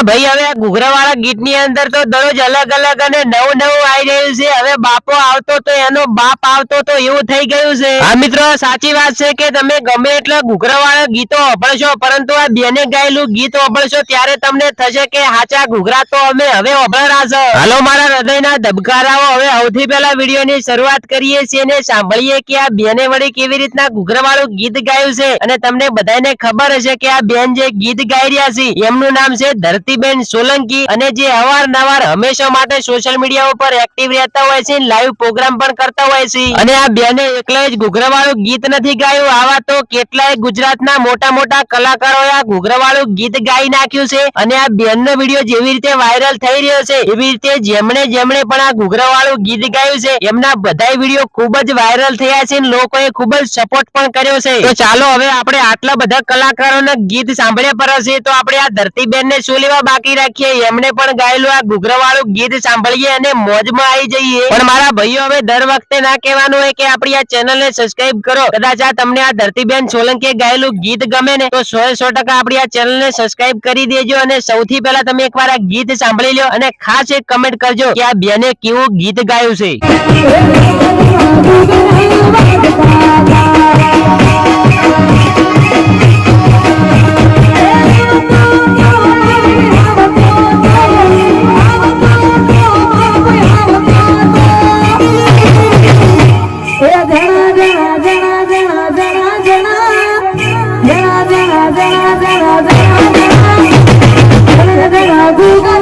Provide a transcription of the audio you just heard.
મારા ભાઈ હવે આ ઘૂઘરાવાળા ગીતની અંદર તો દરરોજ અલગ અલગ અને નવું નવું આવી રહ્યું છે। હવે બાપો આવતો તો એનો બાપ આવતો તો એવું થઈ ગયું છે। હા મિત્રો સાચી વાત છે કે તમે ગમે એટલા ઘૂઘરાવાળા ગીતો સાંભળશો પરંતુ આ બેને ગાયેલું ગીત સાંભળશો ત્યારે તમને થશે કે હાચા ઘૂઘરા તો અમે હવે સાંભળ્યા છે। હાલો મારા હૃદયના ધબકારાઓ, હવે સૌથી પહેલા વિડીયોની શરૂઆત કરીએ છીએ અને સાંભળીએ કે આ બેને વળી કેવી રીતના ઘૂઘરાવાળું ગીત ગાયું છે। અને તમને બધાને ખબર હશે કે આ બેન જે ગીત ગાઈ રહ્યા છે એમનું નામ છે ધરતીબેન સોલંકી, અને જે અવારનવાર હંમેશા માટે સોશિયલ મીડિયા ઉપર એક્ટિવ રહેતા હોય છે, લાઈવ પ્રોગ્રામ પણ કરતા હોય છે। અને આ બેને એકલા જ ઘૂઘરાવાળું ગીત નથી ગાયું, આવા તો કેટલાય ગુજરાતના મોટા મોટા કલાકારોએ આ ઘૂઘરાવાળું ગીત ગાઈ નાખ્યું છે। અને આ બેનનો વિડીયો જેવી રીતે વાયરલ થઈ રહ્યો છે એવી રીતે જેમણે પણ આ ઘૂઘરાવાળું ગીત ગાયું છે એમના બધાય વિડીયો ખૂબ જ વાયરલ થયા છે, લોકોએ ખૂબ જ સપોર્ટ પણ કર્યો છે। તો ચાલો હવે આપણે આટલા બધા કલાકારોના ગીત સાંભળ્યા પર છે તો આપણે આ ધરતીબેનને શું લેવા બાકી રાખીએ, એમને પણ ગાયેલું આ ઘૂઘરાવાળું ગીત સાંભળીએ અને મોજમાં આવી જઈએ। પણ મારા ભાઈઓ હવે દર વખતે ના કહેવાનું હોય કે આપણી આ ચેનલને સબસ્ક્રાઇબ કરો, કદાચ આ તમને આ ધરતીબેન સોલંકી ગાયેલું ગીત ગમે ને તો 100% આપણી આ ચેનલને સબસ્ક્રાઇબ કરી દેજો। અને સૌથી પહેલા તમે એકવાર આ ગીત સાંભળી લો અને ખાસ એક કમેન્ટ કરજો કે આ બેને કેવું ગીત ગાયું છે। Google